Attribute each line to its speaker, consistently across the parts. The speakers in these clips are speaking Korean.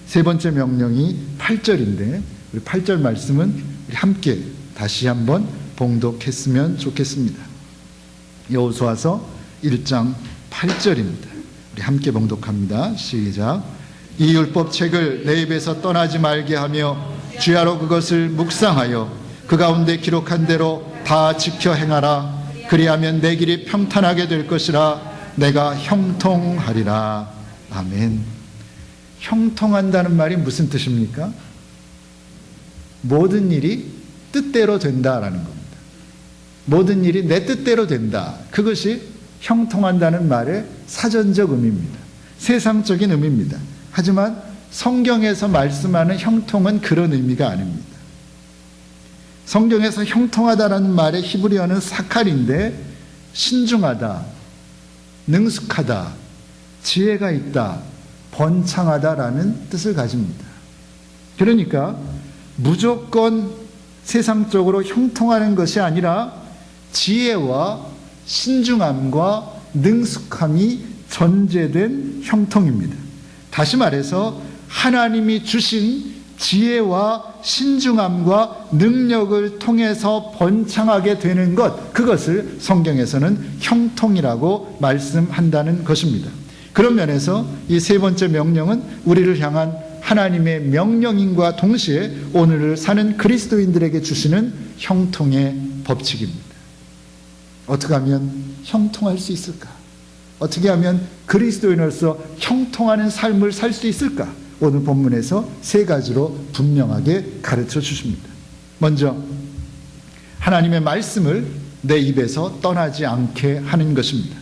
Speaker 1: 세 번째 명령이 8절인데 우리 8절 말씀은 우리 함께 다시 한번 봉독했으면 좋겠습니다. 여호수아서 1장 8절입니다. 우리 함께 봉독합니다. 시작. 이 율법책을 내 입에서 떠나지 말게 하며 주야로 그것을 묵상하여 그 가운데 기록한 대로 다 지켜 행하라. 그리하면 내 길이 평탄하게 될 것이라. 내가 형통하리라. 아멘. 형통한다는 말이 무슨 뜻입니까? 모든 일이 뜻대로 된다라는 겁니다. 모든 일이 내 뜻대로 된다. 그것이 형통한다는 말의 사전적 의미입니다. 세상적인 의미입니다. 하지만 성경에서 말씀하는 형통은 그런 의미가 아닙니다. 성경에서 형통하다라는 말의 히브리어는 사칼인데 신중하다, 능숙하다, 지혜가 있다, 번창하다라는 뜻을 가집니다. 그러니까 무조건 세상적으로 형통하는 것이 아니라 지혜와 신중함과 능숙함이 전제된 형통입니다. 다시 말해서 하나님이 주신 지혜와 신중함과 능력을 통해서 번창하게 되는 것, 그것을 성경에서는 형통이라고 말씀한다는 것입니다. 그런 면에서 이 세 번째 명령은 우리를 향한 하나님의 명령인과 동시에 오늘을 사는 그리스도인들에게 주시는 형통의 법칙입니다. 어떻게 하면 형통할 수 있을까? 어떻게 하면 그리스도인으로서 형통하는 삶을 살 수 있을까? 오늘 본문에서 세 가지로 분명하게 가르쳐 주십니다. 먼저 하나님의 말씀을 내 입에서 떠나지 않게 하는 것입니다.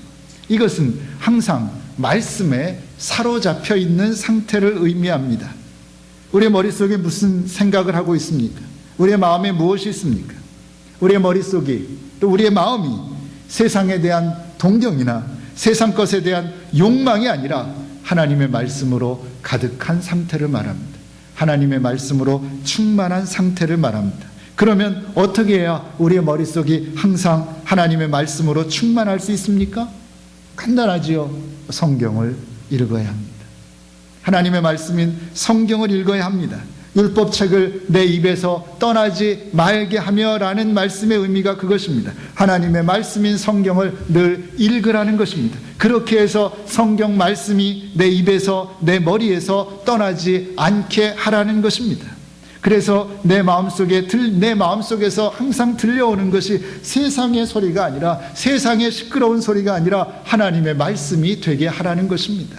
Speaker 1: 이것은 항상 말씀에 사로잡혀 있는 상태를 의미합니다. 우리의 머릿속에 무슨 생각을 하고 있습니까? 우리의 마음에 무엇이 있습니까? 우리의 머릿속이 또 우리의 마음이 세상에 대한 동경이나 세상 것에 대한 욕망이 아니라 하나님의 말씀으로 가득한 상태를 말합니다. 하나님의 말씀으로 충만한 상태를 말합니다. 그러면 어떻게 해야 우리의 머릿속이 항상 하나님의 말씀으로 충만할 수 있습니까? 간단하지요. 성경을 읽어야 합니다. 하나님의 말씀인 성경을 읽어야 합니다. 율법책을 내 입에서 떠나지 말게 하며 라는 말씀의 의미가 그것입니다. 하나님의 말씀인 성경을 늘 읽으라는 것입니다. 그렇게 해서 성경 말씀이 내 입에서 내 머리에서 떠나지 않게 하라는 것입니다. 그래서 내 마음속에서 항상 들려오는 것이 세상의 소리가 아니라, 세상의 시끄러운 소리가 아니라 하나님의 말씀이 되게 하라는 것입니다.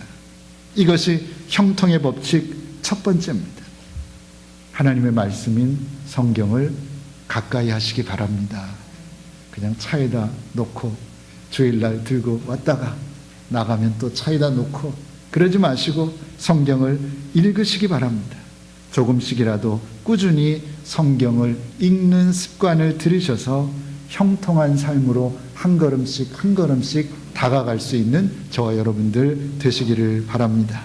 Speaker 1: 이것이 형통의 법칙 첫 번째입니다. 하나님의 말씀인 성경을 가까이 하시기 바랍니다. 그냥 차에다 놓고 주일날 들고 왔다가 나가면 또 차에다 놓고 그러지 마시고 성경을 읽으시기 바랍니다. 조금씩이라도 꾸준히 성경을 읽는 습관을 들이셔서 형통한 삶으로 한 걸음씩 한 걸음씩 다가갈 수 있는 저와 여러분들 되시기를 바랍니다.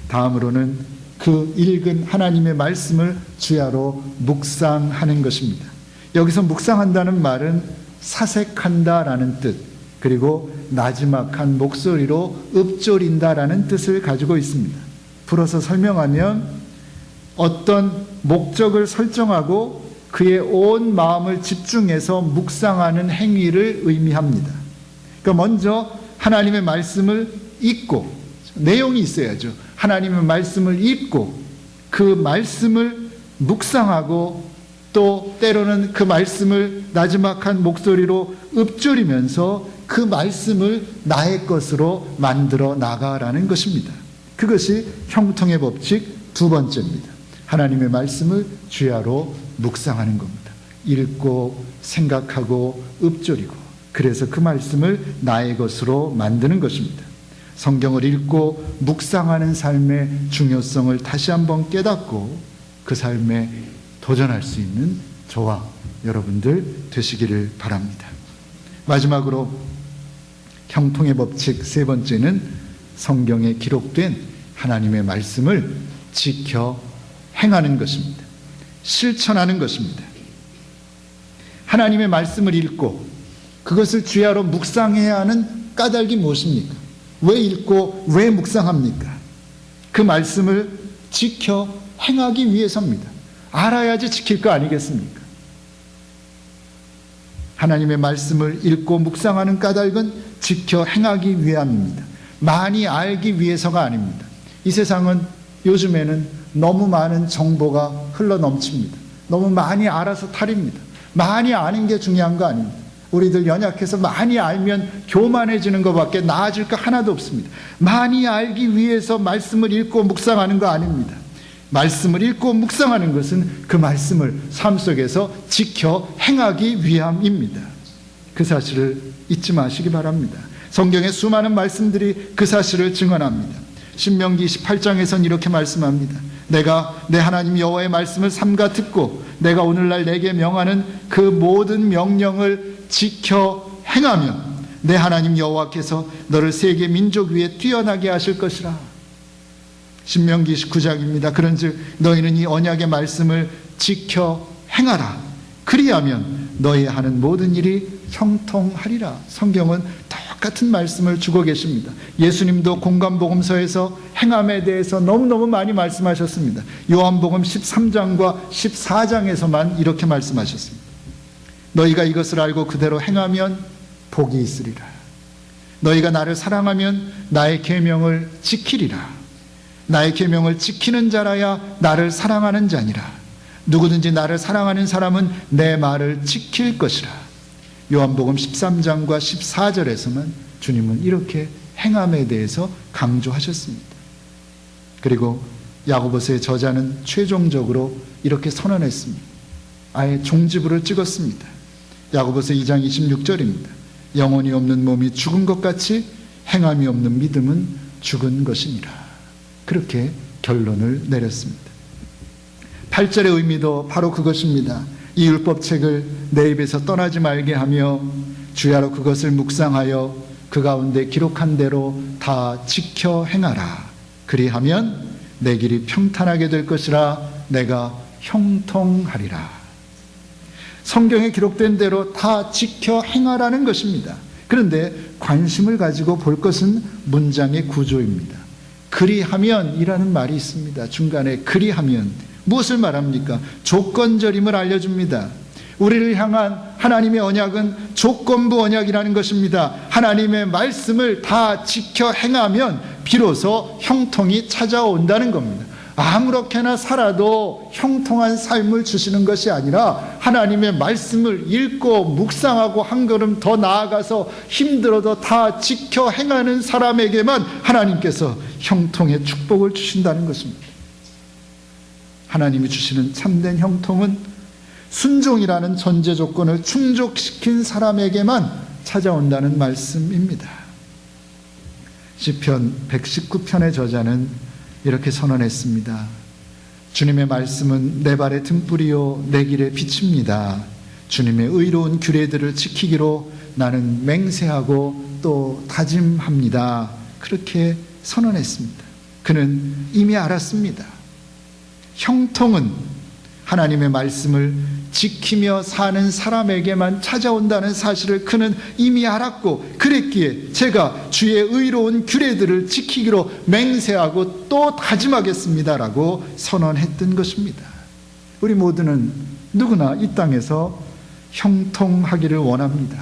Speaker 1: 다음으로는 그 읽은 하나님의 말씀을 주야로 묵상하는 것입니다. 여기서 묵상한다는 말은 사색한다라는 뜻, 그리고 나지막한 목소리로 읊조린다라는 뜻을 가지고 있습니다. 풀어서 설명하면 어떤 목적을 설정하고 그의 온 마음을 집중해서 묵상하는 행위를 의미합니다. 그러니까 먼저 하나님의 말씀을 읽고, 내용이 있어야죠. 하나님의 말씀을 읽고 그 말씀을 묵상하고 또 때로는 그 말씀을 나지막한 목소리로 읊조리면서 그 말씀을 나의 것으로 만들어 나가라는 것입니다. 그것이 형통의 법칙 두 번째입니다. 하나님의 말씀을 주야로 묵상하는 겁니다. 읽고 생각하고 읊조리고, 그래서 그 말씀을 나의 것으로 만드는 것입니다. 성경을 읽고 묵상하는 삶의 중요성을 다시 한번 깨닫고 그 삶에 도전할 수 있는 저와 여러분들 되시기를 바랍니다. 마지막으로 형통의 법칙 세 번째는 성경에 기록된 하나님의 말씀을 지켜 행하는 것입니다. 실천하는 것입니다. 하나님의 말씀을 읽고 그것을 주야로 묵상해야 하는 까닭이 무엇입니까? 왜 읽고 왜 묵상합니까? 그 말씀을 지켜 행하기 위해서입니다. 알아야지 지킬 거 아니겠습니까? 하나님의 말씀을 읽고 묵상하는 까닭은 지켜 행하기 위함입니다. 많이 알기 위해서가 아닙니다. 이 세상은 요즘에는 너무 많은 정보가 흘러넘칩니다. 너무 많이 알아서 탈입니다. 많이 아는 게 중요한 거 아닙니다. 우리들 연약해서 많이 알면 교만해지는 것밖에 나아질 거 하나도 없습니다. 많이 알기 위해서 말씀을 읽고 묵상하는 거 아닙니다. 말씀을 읽고 묵상하는 것은 그 말씀을 삶 속에서 지켜 행하기 위함입니다. 그 사실을 잊지 마시기 바랍니다. 성경의 수많은 말씀들이 그 사실을 증언합니다. 신명기 28장에서는 이렇게 말씀합니다. 내가 내 하나님 여호와의 말씀을 삼가 듣고 내가 오늘날 내게 명하는 그 모든 명령을 지켜 행하면 내 하나님 여호와께서 너를 세계 민족 위에 뛰어나게 하실 것이라. 신명기 29장입니다. 그런즉 너희는 이 언약의 말씀을 지켜 행하라. 그리하면 너희 하는 모든 일이 형통하리라. 성경은 똑같은 말씀을 주고 계십니다. 예수님도 공관복음서에서 행함에 대해서 너무너무 많이 말씀하셨습니다. 요한복음 13장과 14장에서만 이렇게 말씀하셨습니다. 너희가 이것을 알고 그대로 행하면 복이 있으리라. 너희가 나를 사랑하면 나의 계명을 지키리라. 나의 계명을 지키는 자라야 나를 사랑하는 자니라. 누구든지 나를 사랑하는 사람은 내 말을 지킬 것이라. 요한복음 13장과 14절에서만 주님은 이렇게 행함에 대해서 강조하셨습니다. 그리고 야고보서의 저자는 최종적으로 이렇게 선언했습니다. 아예 종지부를 찍었습니다. 야고보서 2장 26절입니다. 영혼이 없는 몸이 죽은 것 같이 행함이 없는 믿음은 죽은 것이니라. 그렇게 결론을 내렸습니다. 8절의 의미도 바로 그것입니다. 이 율법책을 내 입에서 떠나지 말게 하며 주야로 그것을 묵상하여 그 가운데 기록한 대로 다 지켜 행하라. 그리하면 내 길이 평탄하게 될 것이라. 내가 형통하리라. 성경에 기록된 대로 다 지켜 행하라는 것입니다. 그런데 관심을 가지고 볼 것은 문장의 구조입니다. 그리하면 이라는 말이 있습니다. 중간에 그리하면 무엇을 말합니까? 조건절임을 알려줍니다. 우리를 향한 하나님의 언약은 조건부 언약이라는 것입니다. 하나님의 말씀을 다 지켜 행하면 비로소 형통이 찾아온다는 겁니다. 아무렇게나 살아도 형통한 삶을 주시는 것이 아니라 하나님의 말씀을 읽고 묵상하고 한 걸음 더 나아가서 힘들어도 다 지켜 행하는 사람에게만 하나님께서 형통의 축복을 주신다는 것입니다. 하나님이 주시는 참된 형통은 순종이라는 전제 조건을 충족시킨 사람에게만 찾아온다는 말씀입니다. 시편 119편의 저자는 이렇게 선언했습니다. 주님의 말씀은 내 발의 등불이요 내 길의 빛입니다. 주님의 의로운 규례들을 지키기로 나는 맹세하고 또 다짐합니다. 그렇게 선언했습니다. 그는 이미 알았습니다. 형통은 하나님의 말씀을 지키며 사는 사람에게만 찾아온다는 사실을 그는 이미 알았고, 그랬기에 제가 주의 의로운 규례들을 지키기로 맹세하고 또 다짐하겠습니다라고 선언했던 것입니다. 우리 모두는 누구나 이 땅에서 형통하기를 원합니다.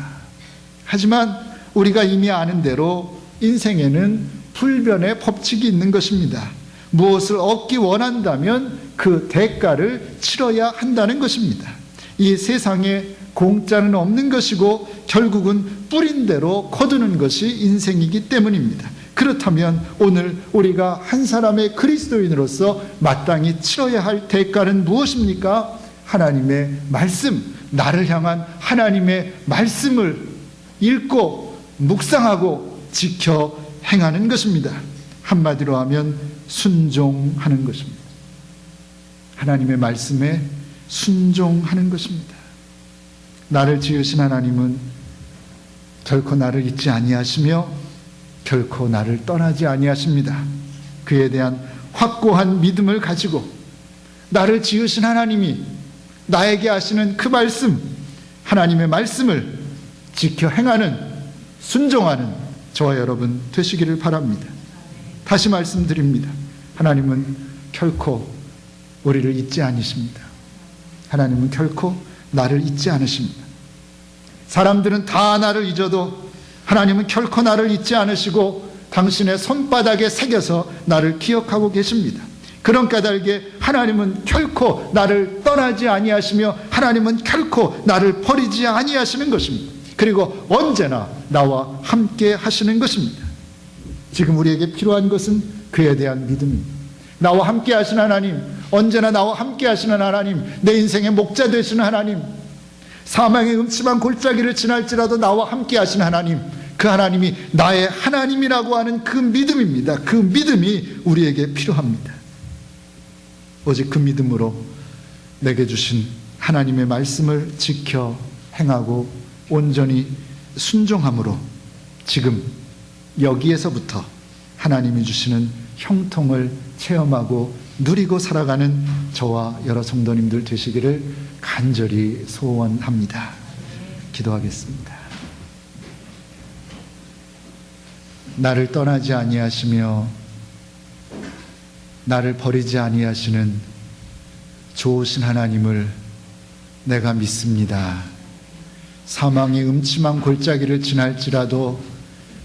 Speaker 1: 하지만 우리가 이미 아는 대로 인생에는 불변의 법칙이 있는 것입니다. 무엇을 얻기 원한다면 그 대가를 치러야 한다는 것입니다. 이 세상에 공짜는 없는 것이고 결국은 뿌린 대로 거두는 것이 인생이기 때문입니다. 그렇다면 오늘 우리가 한 사람의 그리스도인으로서 마땅히 치러야 할 대가는 무엇입니까? 하나님의 말씀, 나를 향한 하나님의 말씀을 읽고 묵상하고 지켜 행하는 것입니다. 한마디로 하면 순종하는 것입니다. 하나님의 말씀에 순종하는 것입니다. 나를 지으신 하나님은 결코 나를 잊지 아니하시며 결코 나를 떠나지 아니하십니다. 그에 대한 확고한 믿음을 가지고 나를 지으신 하나님이 나에게 하시는 그 말씀, 하나님의 말씀을 지켜 행하는, 순종하는 저와 여러분 되시기를 바랍니다. 다시 말씀드립니다. 하나님은 결코 우리를 잊지 않으십니다. 하나님은 결코 나를 잊지 않으십니다. 사람들은 다 나를 잊어도 하나님은 결코 나를 잊지 않으시고 당신의 손바닥에 새겨서 나를 기억하고 계십니다. 그런 까닭에 하나님은 결코 나를 떠나지 아니하시며 하나님은 결코 나를 버리지 아니하시는 것입니다. 그리고 언제나 나와 함께 하시는 것입니다. 지금 우리에게 필요한 것은 그에 대한 믿음입니다. 나와 함께 하시는 하나님, 언제나 나와 함께 하시는 하나님, 내 인생의 목자 되시는 하나님, 사망의 음침한 골짜기를 지날지라도 나와 함께 하시는 하나님, 그 하나님이 나의 하나님이라고 하는 그 믿음입니다. 그 믿음이 우리에게 필요합니다. 오직 그 믿음으로 내게 주신 하나님의 말씀을 지켜 행하고 온전히 순종함으로 지금 여기에서부터 하나님이 주시는 형통을 체험하고 누리고 살아가는 저와 여러 성도님들 되시기를 간절히 소원합니다. 기도하겠습니다. 나를 떠나지 아니하시며 나를 버리지 아니하시는 좋으신 하나님을 내가 믿습니다. 사망의 음침한 골짜기를 지날지라도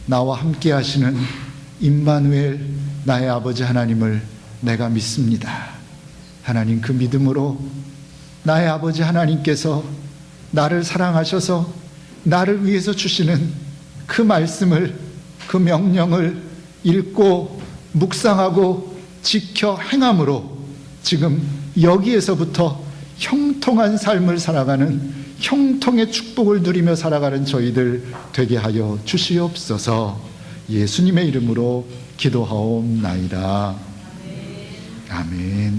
Speaker 1: 나와 함께 하시는 임마누엘 나의 아버지 하나님을 내가 믿습니다. 하나님, 그 믿음으로 나의 아버지 하나님께서 나를 사랑하셔서 나를 위해서 주시는 그 말씀을, 그 명령을 읽고 묵상하고 지켜 행함으로 지금 여기에서부터 형통한 삶을 살아가는, 형통의 축복을 누리며 살아가는 저희들 되게 하여 주시옵소서. 예수님의 이름으로 기도하옵나이다. 아멘.